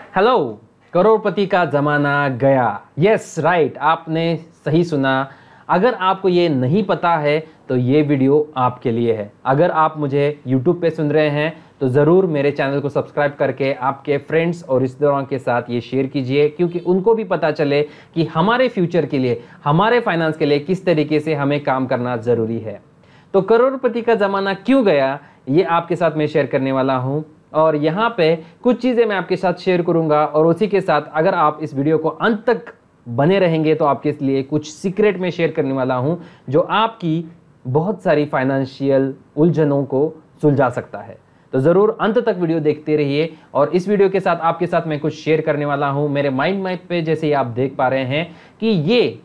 Hello, करोड़पति का जमाना गया। यस राइट, आपने सही सुना। अगर आपको ये नहीं पता है तो ये वीडियो आपके लिए है। अगर आप मुझे YouTube पे सुन रहे हैं तो ज़रूर मेरे चैनल को सब्सक्राइब करके आपके फ्रेंड्स और रिश्तेदारों के साथ ये शेयर कीजिए, क्योंकि उनको भी पता चले कि हमारे फ्यूचर के लिए, हमारे फाइनेंस के लिए किस तरीके से हमें काम करना ज़रूरी है। तो करोड़पति का ज़माना क्यों गया, ये आपके साथ मैं शेयर करने वाला हूँ। और यहाँ पे कुछ चीज़ें मैं आपके साथ शेयर करूँगा, और उसी के साथ अगर आप इस वीडियो को अंत तक बने रहेंगे तो आपके लिए कुछ सीक्रेट में शेयर करने वाला हूँ जो आपकी बहुत सारी फाइनेंशियल उलझनों को सुलझा सकता है। तो ज़रूर अंत तक वीडियो देखते रहिए। और इस वीडियो के साथ आपके साथ मैं कुछ शेयर करने वाला हूँ मेरे माइंड मैप पे, जैसे ही आप देख पा रहे हैं कि ये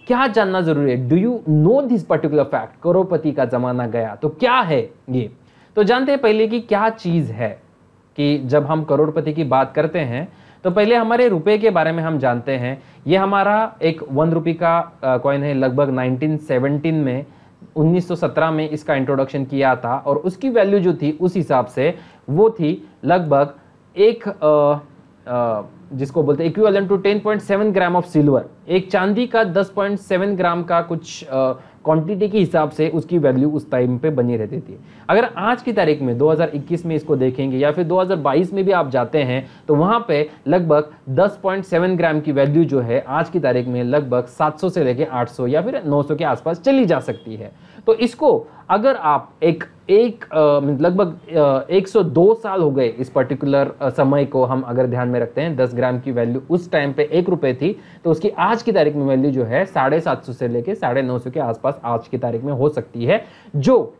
क्या जानना जरूरी है। Do you know this particular fact, करोड़पति का जमाना गया। तो क्या है ये, तो जानते हैं पहले कि क्या चीज़ है। कि जब हम करोड़पति की बात करते हैं तो पहले हमारे रुपए के बारे में हम जानते हैं। ये हमारा एक 1 रुपये का कॉइन है। लगभग 1917 में 1917 में इसका इंट्रोडक्शन किया था, और उसकी वैल्यू जो थी उस हिसाब से वो थी लगभग एक जिसको बोलते हैं equivalent to 10.7 gram of silver. एक चांदी का 10.7 ग्राम का कुछ क्वांटिटी के हिसाब से उसकी वैल्यू उस टाइम पे बनी रहती थी। अगर आज की तारीख में 2021 में इसको देखेंगे या फिर 2022 में भी आप जाते हैं तो वहाँ पे लगभग 10.7 ग्राम की वैल्यू जो है आज की तारीख में लगभग 700 से लेके 800 या फिर 900 के आसपास चली जा सकती है। तो इसको अगर आप लगभग 102 साल हो गए इस पर्टिकुलर समय को हम अगर ध्यान में रखते हैं, 10 ग्राम की वैल्यू उस टाइम पे 1 रुपये थी, तो उसकी आज की तारीख में वैल्यू जो है 750 से लेके 950 के आसपास आज की तारीख में हो सकती है। जो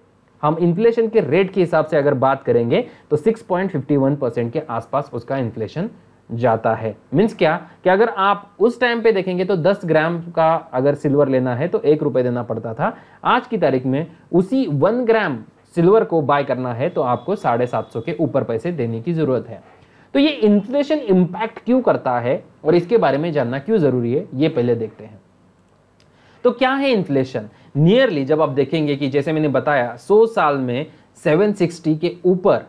हम इन्फ्लेशन के रेट के हिसाब से अगर बात करेंगे तो 6.51% के आसपास उसका इन्फ्लेशन जाता है। मीन्स क्या कि अगर आप उस टाइम पे देखेंगे तो 10 ग्राम का अगर सिल्वर लेना है तो 1 रुपये देना पड़ता था। आज की तारीख में उसी 1 ग्राम सिल्वर को बाय करना है तो आपको 750 के ऊपर पैसे देने की जरूरत है। तो ये इन्फ्लेशन इंपैक्ट क्यों करता है और इसके बारे में जानना क्यों जरूरी है, ये पहले देखते हैं। तो क्या है इन्फ्लेशन? नियरली जब आप देखेंगे कि जैसे मैंने बताया 100 साल में 760 के ऊपर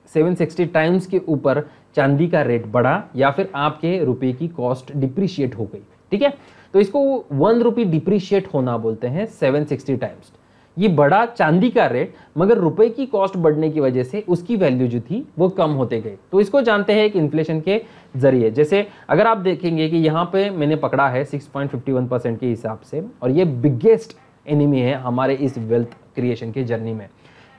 760 टाइम्स के ऊपर चांदी का रेट बढ़ा या फिर आपके रुपए की कॉस्ट डिप्रिशिएट हो गई। ठीक है, तो इसको 1 रुपये डिप्रिशिएट होना बोलते हैं 760 टाइम्स। ये बढ़ा चांदी का रेट, मगर रुपए की कॉस्ट बढ़ने की वजह से उसकी वैल्यू जो थी वो कम होते गई। तो इसको जानते हैं कि इन्फ्लेशन के जरिए। जैसे अगर आप देखेंगे कि यहाँ पे मैंने पकड़ा है 6.51% के हिसाब से, और ये बिगेस्ट एनिमी है हमारे इस वेल्थ क्रिएशन के जर्नी में।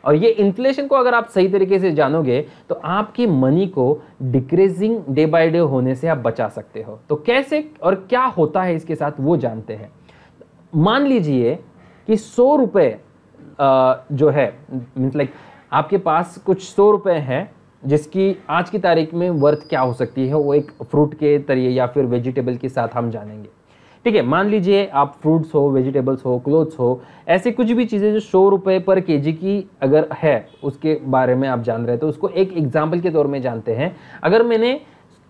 और ये इन्फ्लेशन को अगर आप सही तरीके से जानोगे तो आपकी मनी को डिक्रीजिंग डे बाय डे होने से आप बचा सकते हो। तो कैसे और क्या होता है इसके साथ वो जानते हैं। मान लीजिए कि 100 रुपये जो है, मीन्स लाइक आपके पास कुछ 100 रुपये हैं जिसकी आज की तारीख में वर्थ क्या हो सकती है, वो एक फ्रूट के तरीके या फिर वेजिटेबल के साथ हम जानेंगे। ठीक है, मान लीजिए आप फ्रूट्स हो, वेजिटेबल्स हो, क्लोथ्स हो, ऐसे कुछ भी चीज़ें जो 100 रुपये पर केजी की अगर है उसके बारे में आप जान रहे हैं तो उसको एक एग्जाम्पल के तौर में जानते हैं। अगर मैंने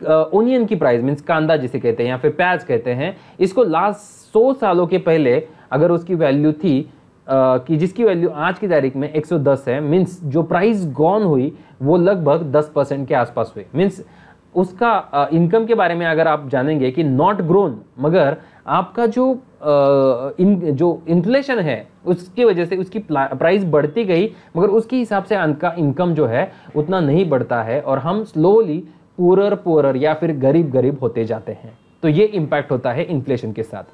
ओनियन की प्राइस, मीन्स कांदा जिसे कहते हैं या फिर प्याज कहते हैं, इसको लास्ट 100 सालों के पहले अगर उसकी वैल्यू थी कि जिसकी वैल्यू आज की तारीख में 110 है, मीन्स जो प्राइस गॉन हुई वो लगभग 10% के आसपास हुई। मीन्स उसका इनकम के बारे में अगर आप जानेंगे कि नॉट ग्रोन, मगर आपका जो इन्फ्लेशन है उसकी वजह से उसकी प्राइस बढ़ती गई, मगर उसके हिसाब से उनका इनकम जो है उतना नहीं बढ़ता है, और हम स्लोली पुअरर या फिर गरीब होते जाते हैं। तो ये इंपैक्ट होता है इन्फ्लेशन के साथ।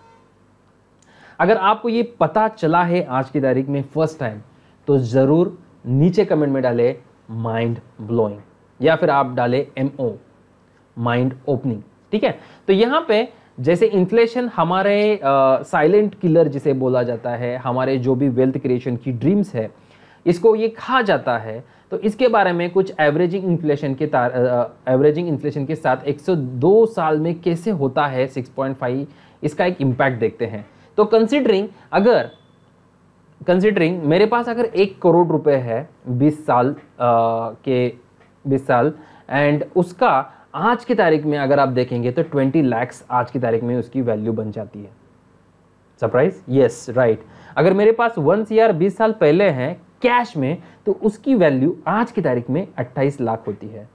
अगर आपको ये पता चला है आज की तारीख में फर्स्ट टाइम, तो जरूर नीचे कमेंट में डाले माइंड ब्लोइंग, या फिर आप डाले MO, माइंड ओपनिंग। ठीक है, तो यहाँ पे जैसे इन्फ्लेशन हमारे साइलेंट किलर जिसे बोला जाता है, हमारे जो भी वेल्थ क्रिएशन की ड्रीम्स है इसको ये खा जाता है। तो इसके बारे में कुछ एवरेजिंग इन्फ्लेशन के साथ 102 साल में कैसे होता है 6.5, इसका एक इम्पैक्ट देखते हैं। तो कंसिडरिंग मेरे पास अगर 1 करोड़ रुपए है 20 साल एंड उसका आज की तारीख में अगर आप देखेंगे तो 20 लाख आज की तारीख में उसकी वैल्यू बन जाती है। सरप्राइज? Yes right. अगर मेरे पास 1 CR 20 साल पहले है कैश में, तो उसकी वैल्यू आज की तारीख में 28 लाख होती है।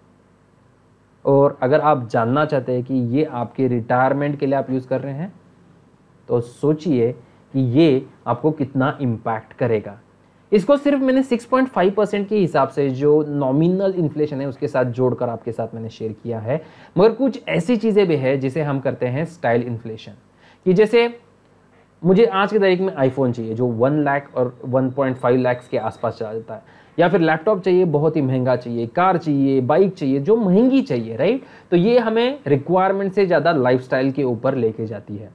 और अगर आप जानना चाहते हैं कि ये आपके रिटायरमेंट के लिए आप यूज़ कर रहे हैं तो सोचिए कि ये आपको कितना इम्पैक्ट करेगा। इसको सिर्फ मैंने 6.5% के हिसाब से जो नॉमिनल इन्फ्लेशन है उसके साथ जोड़कर आपके साथ मैंने शेयर किया है, मगर कुछ ऐसी चीज़ें भी है जिसे हम करते हैं स्टाइल इन्फ्लेशन, कि जैसे मुझे आज की तारीख में आईफोन चाहिए जो 1 लाख और 1.5 लाख के आसपास चला जाता है, या फिर लैपटॉप चाहिए बहुत ही महंगा चाहिए, कार चाहिए, बाइक चाहिए जो महंगी चाहिए, राइट। तो ये हमें रिक्वायरमेंट से ज़्यादा लाइफस्टाइल के ऊपर लेके जाती है।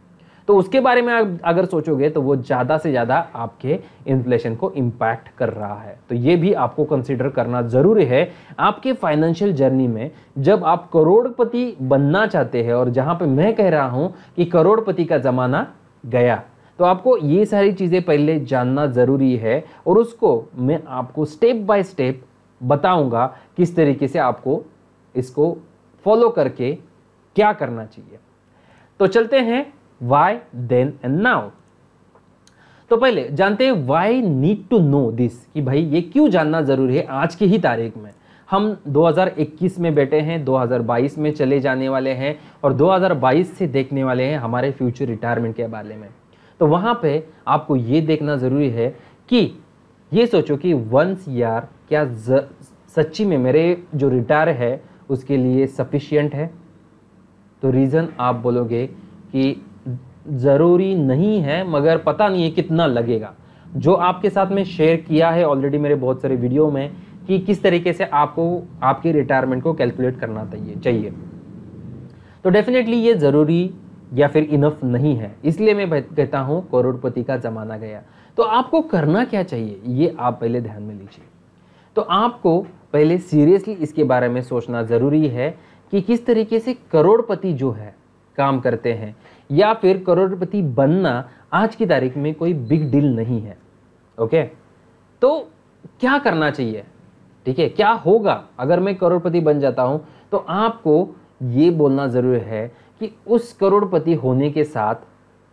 तो उसके बारे में आप अगर सोचोगे तो वो ज़्यादा से ज़्यादा आपके इन्फ्लेशन को इम्पैक्ट कर रहा है। तो ये भी आपको कंसीडर करना ज़रूरी है आपके फाइनेंशियल जर्नी में, जब आप करोड़पति बनना चाहते हैं, और जहाँ पे मैं कह रहा हूँ कि करोड़पति का ज़माना गया, तो आपको ये सारी चीज़ें पहले जानना ज़रूरी है, और उसको मैं आपको स्टेप बाय स्टेप बताऊँगा किस तरीके से आपको इसको फॉलो करके क्या करना चाहिए। तो चलते हैं Why, then and now। तो पहले जानते हैं why need to know this, कि भाई ये क्यों जानना जरूरी है आज की ही तारीख में। हम 2021 में बैठे हैं, 2022 में चले जाने वाले हैं, और 2022 से देखने वाले हैं हमारे फ्यूचर रिटायरमेंट के बारे में। तो वहाँ पे आपको ये देखना ज़रूरी है कि ये सोचो कि वंस यार क्या सच्ची में मेरे जो रिटायर है उसके लिए सफिशिएंट है। तो रीज़न आप बोलोगे कि ज़रूरी नहीं है, मगर पता नहीं है कितना लगेगा। जो आपके साथ में शेयर किया है ऑलरेडी मेरे बहुत सारे वीडियो में कि किस तरीके से आपको आपके रिटायरमेंट को कैलकुलेट करना चाहिए, तो डेफिनेटली ये ज़रूरी या फिर इनफ नहीं है। इसलिए मैं कहता हूँ करोड़पति का ज़माना गया। तो आपको करना क्या चाहिए ये आप पहले ध्यान में लीजिए। तो आपको पहले सीरियसली इसके बारे में सोचना ज़रूरी है कि किस तरीके से करोड़पति जो है काम करते हैं, या फिर करोड़पति बनना आज की तारीख में कोई बिग डील नहीं है। ओके, तो क्या करना चाहिए, ठीक है, क्या होगा अगर मैं करोड़पति बन जाता हूं। तो आपको ये बोलना ज़रूरी है कि उस करोड़पति होने के साथ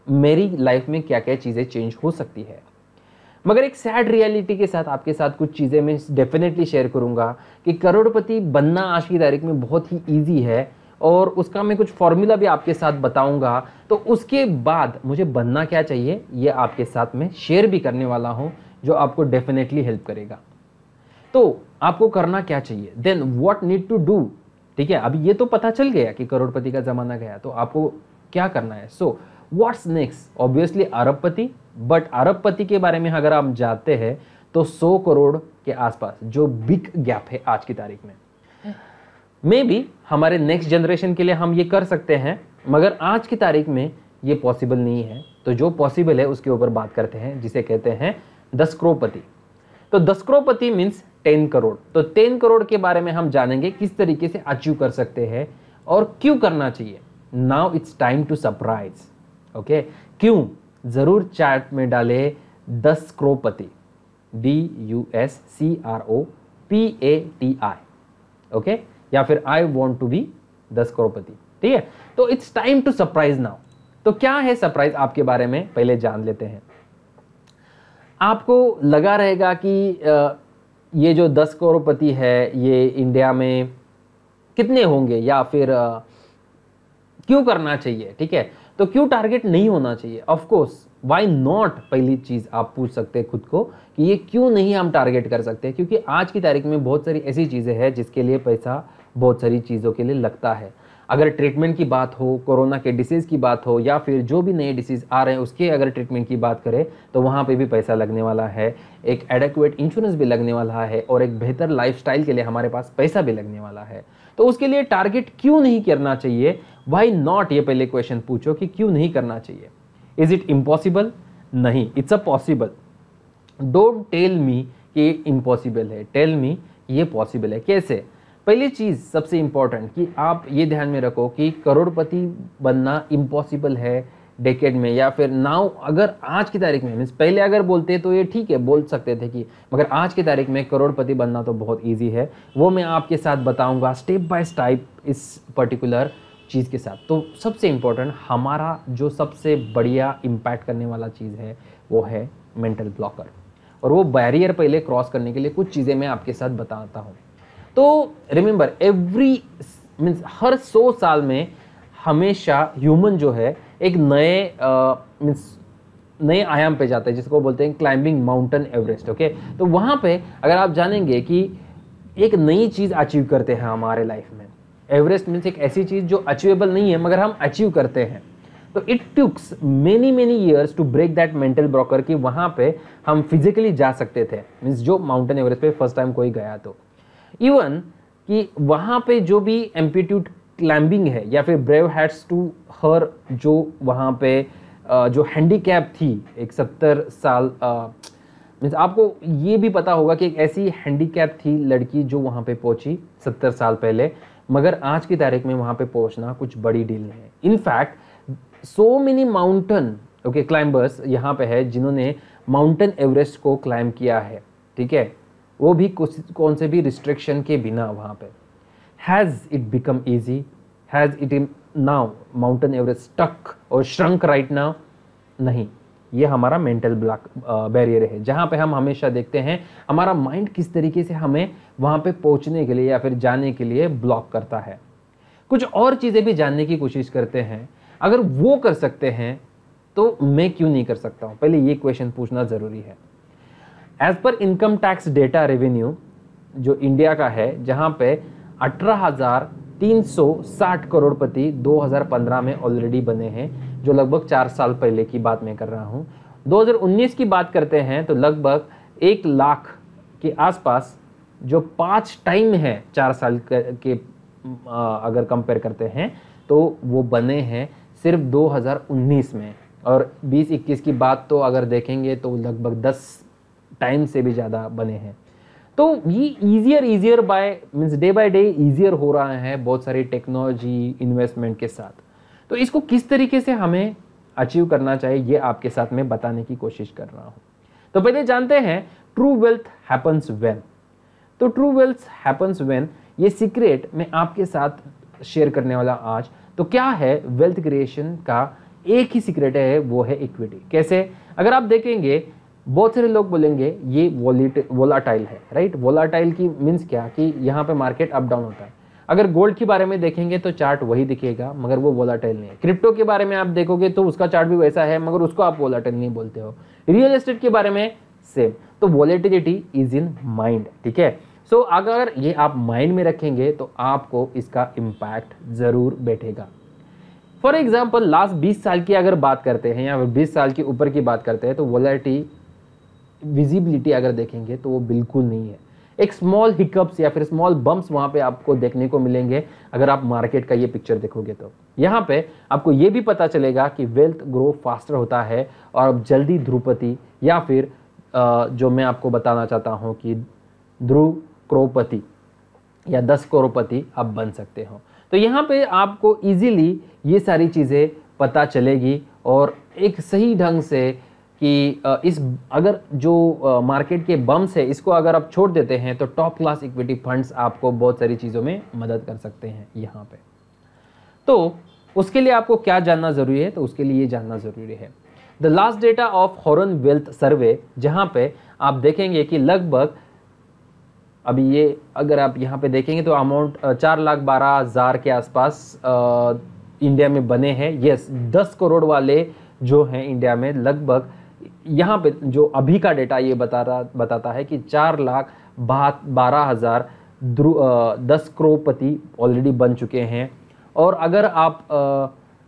मेरी लाइफ में क्या क्या चीज़ें चेंज हो सकती है। मगर एक सैड रियलिटी के साथ आपके साथ कुछ चीज़ें मैं डेफिनेटली शेयर करूंगा कि करोड़पति बनना आज की तारीख में बहुत ही ईजी है, और उसका मैं कुछ फॉर्मूला भी आपके साथ बताऊंगा। तो उसके बाद मुझे बनना क्या चाहिए ये आपके साथ में शेयर भी करने वाला हूं, जो आपको डेफिनेटली हेल्प करेगा। तो आपको करना क्या चाहिए, then what need to do, ठीक है। अभी ये तो पता चल गया कि करोड़पति का ज़माना गया, तो आपको क्या करना है। सो व्हाट्स नेक्स्ट, ऑब्वियसली अरबपति। बट अरबपति के बारे में अगर आप जानते हैं तो 100 करोड़ के आसपास जो बिग गैप है आज की तारीख में, मे बी हमारे नेक्स्ट जनरेशन के लिए हम ये कर सकते हैं, मगर आज की तारीख में ये पॉसिबल नहीं है। तो जो पॉसिबल है उसके ऊपर बात करते हैं, जिसे कहते हैं 10 करोड़पति। तो 10 करोड़पति मीन्स 10 करोड़। तो 10 करोड़ के बारे में हम जानेंगे किस तरीके से अचीव कर सकते हैं और क्यों करना चाहिए। Now it's time to surprise. Okay, क्यों, जरूर चैट में डाले 10 करोड़पति, DUSCROPATI। ओके, या फिर आई वॉन्ट टू बी 10 करोड़पति, ठीक है। तो it's time to surprise now. तो क्या है सरप्राइज आपके बारे में पहले जान लेते हैं। आपको लगा रहेगा कि ये जो 10 करोड़पति है ये इंडिया में कितने होंगे, या फिर क्यों करना चाहिए, ठीक है। तो क्यों टारगेट नहीं होना चाहिए, ऑफ कोर्स वाई नॉट, पहली चीज आप पूछ सकते हैं खुद को कि ये क्यों नहीं हम टारगेट कर सकते। क्योंकि आज की तारीख में बहुत सारी ऐसी चीजें हैं जिसके लिए पैसा बहुत सारी चीज़ों के लिए लगता है। अगर ट्रीटमेंट की बात हो, कोरोना के डिसीज़ की बात हो, या फिर जो भी नए डिसीज़ आ रहे हैं उसके अगर ट्रीटमेंट की बात करें तो वहाँ पे भी पैसा लगने वाला है, एक एडेक्वेट इंश्योरेंस भी लगने वाला है, और एक बेहतर लाइफस्टाइल के लिए हमारे पास पैसा भी लगने वाला है। तो उसके लिए टारगेट क्यों नहीं करना चाहिए, वाई नॉट, ये पहले क्वेश्चन पूछो कि क्यों नहीं करना चाहिए। Is it impossible? नहीं, it's a possible. Don't tell me कि इम्पॉसिबल है, टेल मी ये पॉसिबल है। कैसे? पहली चीज़ सबसे इंपॉर्टेंट कि आप ये ध्यान में रखो कि करोड़पति बनना इम्पॉसिबल है डेकेड में, या फिर नाउ अगर आज की तारीख में, मीन्स पहले अगर बोलते तो ये ठीक है, बोल सकते थे कि, मगर आज की तारीख में करोड़पति बनना तो बहुत इजी है। वो मैं आपके साथ बताऊंगा स्टेप बाय स्टेप इस पर्टिकुलर चीज़ के साथ। तो सबसे इम्पोर्टेंट हमारा जो सबसे बढ़िया इम्पैक्ट करने वाला चीज़ है वो है मेंटल ब्लॉकर, और वो बैरियर पहले क्रॉस करने के लिए कुछ चीज़ें मैं आपके साथ बताता हूँ। तो रिमेंबर, एवरी मीन्स हर 100 साल में हमेशा ह्यूमन जो है एक नए आयाम पे जाता है, जिसको बोलते हैं क्लाइंबिंग माउंटेन एवरेस्ट। ओके, तो वहाँ पे अगर आप जानेंगे कि एक नई चीज़ अचीव करते हैं हमारे लाइफ में। एवरेस्ट मीन्स एक ऐसी चीज़ जो अचीवेबल नहीं है मगर हम अचीव करते हैं। तो it takes many years to break that mental blocker कि वहाँ पे हम फिजिकली जा सकते थे, मीन्स जो माउंटेन एवरेस्ट पे फर्स्ट टाइम कोई गया तो इवन कि वहाँ पे जो भी एम्पलीट्यूड क्लाइंबिंग है या फिर ब्रेव हैट्स टू हर जो वहाँ पे जो हैंडीकैप थी एक 70 साल मीन्स आपको ये भी पता होगा कि एक ऐसी हैंडीकैप थी लड़की जो वहाँ पे पहुँची 70 साल पहले, मगर आज की तारीख में वहाँ पे पहुँचना कुछ बड़ी डील नहीं है। In fact so many mountain okay climbers यहाँ पे है जिन्होंने माउंटेन एवरेस्ट को क्लाइंब किया है, ठीक है, वो भी कौन से भी रिस्ट्रिक्शन के बिना वहाँ पे। Has it become easy? Has it now Mountain Everest stuck और श्रंक राइट नाउ? नहीं, ये हमारा मेंटल ब्लॉक बैरियर है, जहाँ पे हम हमेशा देखते हैं हमारा माइंड किस तरीके से हमें वहाँ पे पहुँचने के लिए या फिर जाने के लिए ब्लॉक करता है। कुछ और चीज़ें भी जानने की कोशिश करते हैं, अगर वो कर सकते हैं तो मैं क्यों नहीं कर सकता हूँ? पहले ये क्वेश्चन पूछना ज़रूरी है। As per income tax data revenue जो इंडिया का है, जहाँ पे 18,360 करोड़पति 2015 में ऑलरेडी बने हैं, जो लगभग 4 साल पहले की बात मैं कर रहा हूँ। 2019 की बात करते हैं तो लगभग 1 लाख के आसपास जो 5 टाइम है 4 साल के अगर कंपेयर करते हैं तो वो बने हैं सिर्फ 2019 में, और 20-21 की बात तो अगर देखेंगे तो लगभग 10 टाइम से भी ज़्यादा बने हैं। तो ये easier bye means day by day easier हो रहा है बहुत सारी टेक्नोलॉजी इन्वेस्टमेंट के साथ। तो इसको किस तरीके से हमें अचीव करना चाहिए ये आपके साथ में बताने की कोशिश कर रहा हूँ। तो पहले जानते हैं ट्रू वेल्थ हैपन्स व्हेन। तो ट्रू वेल्थ हैपन्स व्हेन ये सीक्रेट मैं आपके साथ शेयर करने वाला आज। तो क्या है वेल्थ क्रिएशन का? एक ही सीक्रेट है, वो है इक्विटी। कैसे? अगर आप देखेंगे बहुत सारे लोग बोलेंगे ये वोलाटाइल है, राइट। वोलाटाइल की मीन्स क्या कि यहाँ पे मार्केट अप डाउन होता है। अगर गोल्ड के बारे में देखेंगे तो चार्ट वही दिखेगा मगर वो वोलाटाइल नहीं है। क्रिप्टो के बारे में आप देखोगे तो उसका चार्ट भी वैसा है मगर उसको आप वोलाटाइल नहीं बोलते हो। रियल एस्टेट के बारे में सेम। तो वोलेटिलिटी इज इन माइंड, ठीक है। सो अगर ये आप माइंड में रखेंगे तो आपको इसका इम्पैक्ट जरूर बैठेगा। फॉर एग्जाम्पल लास्ट 20 साल की अगर बात करते हैं या फिर 20 साल के ऊपर की बात करते हैं तो वोलेटिलिटी विजिबिलिटी अगर देखेंगे तो वो बिल्कुल नहीं है। एक स्मॉल हिकअप्स या फिर स्मॉल बम्प्स वहाँ पे आपको देखने को मिलेंगे अगर आप मार्केट का ये पिक्चर देखोगे तो। यहाँ पे आपको ये भी पता चलेगा कि वेल्थ ग्रो फास्टर होता है और अब जल्दी ध्रुपति या फिर जो मैं आपको बताना चाहता हूँ कि ध्रुव करोड़पति या 10 करोड़पति आप बन सकते हो। तो यहाँ पे आपको इजीली ये सारी चीज़ें पता चलेगी और एक सही ढंग से कि इस अगर जो मार्केट के बम्स है इसको अगर आप छोड़ देते हैं तो टॉप क्लास इक्विटी फंड्स आपको बहुत सारी चीज़ों में मदद कर सकते हैं यहाँ पे। तो उसके लिए आपको क्या जानना ज़रूरी है? तो उसके लिए ये जानना ज़रूरी है the last data of Hurun wealth survey, जहाँ पे आप देखेंगे कि लगभग अभी ये अगर आप यहाँ पे देखेंगे तो अमाउंट 4,12,000 के आसपास इंडिया में बने हैं। यस, 10 करोड़ वाले जो हैं इंडिया में लगभग यहाँ पे जो अभी का डेटा ये बताता है कि 4,12,000 10 करोड़पति ऑलरेडी बन चुके हैं। और अगर आप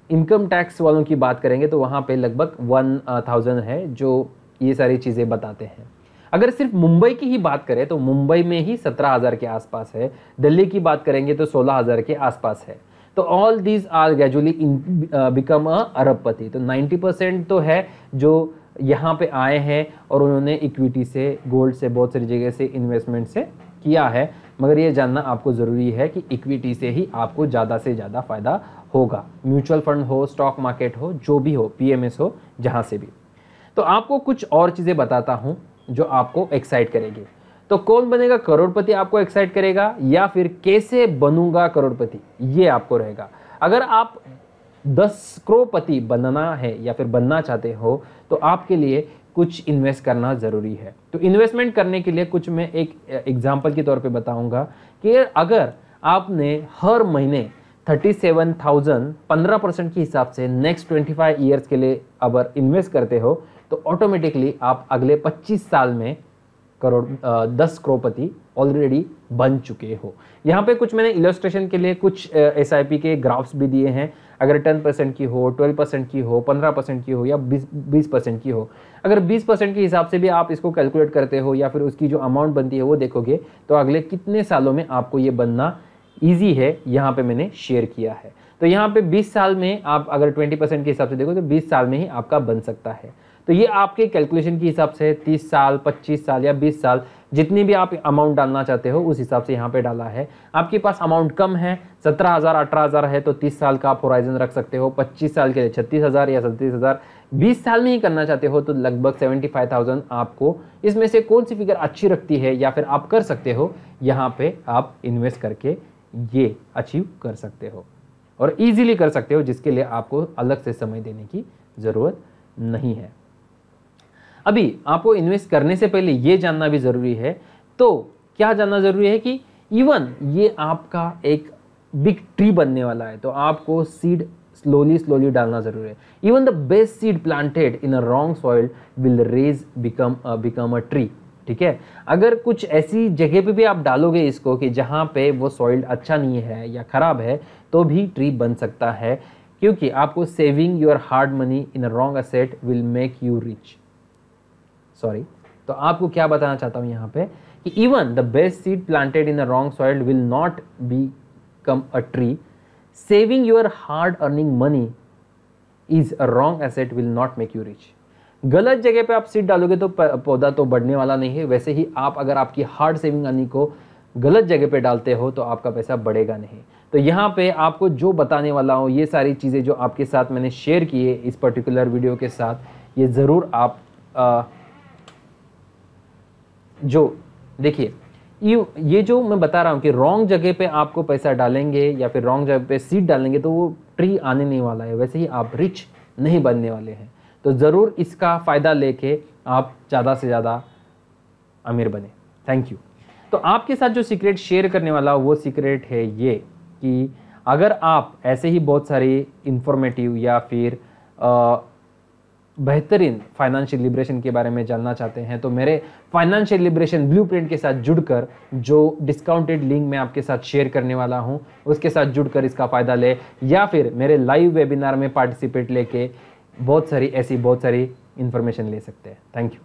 इनकम टैक्स वालों की बात करेंगे तो वहाँ पे लगभग 1,000 है जो ये सारी चीज़ें बताते हैं। अगर सिर्फ मुंबई की ही बात करें तो मुंबई में ही 17,000 के आसपास है। दिल्ली की बात करेंगे तो 16,000 के आसपास है। तो all these are gradually become a अरबपति। तो 90% तो है जो यहाँ पे आए हैं और उन्होंने इक्विटी से, गोल्ड से, बहुत सारी जगह से इन्वेस्टमेंट से किया है। मगर ये जानना आपको ज़रूरी है कि इक्विटी से ही आपको ज़्यादा से ज़्यादा फ़ायदा होगा। म्यूचुअल फंड हो, स्टॉक मार्केट हो, जो भी हो, पीएमएस हो, जहाँ से भी। तो आपको कुछ और चीज़ें बताता हूँ जो आपको एक्साइट करेगी। तो कौन बनेगा करोड़पति आपको एक्साइट करेगा या फिर कैसे बनूंगा करोड़पति ये आपको रहेगा। अगर आप 10 करोड़पति बनना है या फिर बनना चाहते हो तो आपके लिए कुछ इन्वेस्ट करना ज़रूरी है। तो इन्वेस्टमेंट करने के लिए कुछ मैं एक एग्जांपल के तौर पे बताऊंगा कि अगर आपने हर महीने 37,000 15% के हिसाब से नेक्स्ट 25 ईयर्स के लिए अगर इन्वेस्ट करते हो तो ऑटोमेटिकली आप अगले 25 साल में 10 करोड़पति ऑलरेडी बन चुके हो। यहाँ पे कुछ मैंने इलस्ट्रेशन के लिए कुछ SIP के ग्राफ्स भी दिए हैं। अगर 10% की हो, 12% की हो, 15% की हो या 20% की हो, अगर 20% के हिसाब से भी आप इसको कैलकुलेट करते हो या फिर उसकी जो अमाउंट बनती है वो देखोगे तो अगले कितने सालों में आपको ये बनना ईजी है, यहाँ पे मैंने शेयर किया है। तो यहाँ पे 20 साल में आप अगर 20% के हिसाब से देखो तो 20 साल में ही आपका बन सकता है। तो ये आपके कैलकुलेशन के हिसाब से 30 साल, 25 साल या 20 साल जितनी भी आप अमाउंट डालना चाहते हो उस हिसाब से यहाँ पे डाला है। आपके पास अमाउंट कम है, 17,000 18,000 है तो 30 साल का आप होराइजन रख सकते हो। 25 साल के लिए 36,000 या 37,000, 20 साल में ही करना चाहते हो तो लगभग 75,000 आपको इसमें से कौन सी फिगर अच्छी रखती है या फिर आप कर सकते हो, यहाँ पे आप इन्वेस्ट करके ये अचीव कर सकते हो और इजीली कर सकते हो, जिसके लिए आपको अलग से समय देने की ज़रूरत नहीं है। अभी आपको इन्वेस्ट करने से पहले ये जानना भी ज़रूरी है। तो क्या जानना ज़रूरी है कि इवन ये आपका एक बिग ट्री बनने वाला है तो आपको सीड स्लोली डालना ज़रूरी है। Even the best seed planted in a wrong soil will raise become a tree. ठीक है, अगर कुछ ऐसी जगह पे भी आप डालोगे इसको कि जहाँ पे वो सॉइल अच्छा नहीं है या ख़राब है तो भी ट्री बन सकता है, क्योंकि आपको saving your hard money in a wrong asset will make you rich. Sorry, तो आपको क्या बताना चाहता हूँ यहाँ पे कि even the best seed planted in a wrong soil will not become a tree. Saving your hard earning money is a wrong asset will not make you rich. गलत जगह पे आप सीड डालोगे तो पौधा तो बढ़ने वाला नहीं है। वैसे ही आप अगर आपकी हार्ड सेविंग मनी को गलत जगह पे डालते हो तो आपका पैसा बढ़ेगा नहीं। तो यहाँ पे आपको जो बताने वाला हूँ, ये सारी चीज़ें जो आपके साथ मैंने शेयर की है इस पर्टिकुलर वीडियो के साथ, ये ज़रूर आप जो देखिए ये जो मैं बता रहा हूँ कि रॉन्ग जगह पे आपको पैसा डालेंगे या फिर रॉन्ग जगह पे सीड डालेंगे तो वो ट्री आने नहीं वाला है, वैसे ही आप रिच नहीं बनने वाले हैं। तो ज़रूर इसका फ़ायदा लेके आप ज़्यादा से ज़्यादा अमीर बने। Thank you. तो आपके साथ जो सीक्रेट शेयर करने वाला वो सीक्रेट है ये कि अगर आप ऐसे ही बहुत सारी इंफॉर्मेटिव या फिर बेहतरीन फाइनेंशियल लिबरेशन के बारे में जानना चाहते हैं तो मेरे फाइनेंशियल लिबरेशन ब्लूप्रिंट के साथ जुड़कर जो डिस्काउंटेड लिंक मैं आपके साथ शेयर करने वाला हूं उसके साथ जुड़कर इसका फ़ायदा ले, या फिर मेरे लाइव वेबिनार में पार्टिसिपेट लेके बहुत सारी इंफॉर्मेशन ले सकते हैं। Thank you.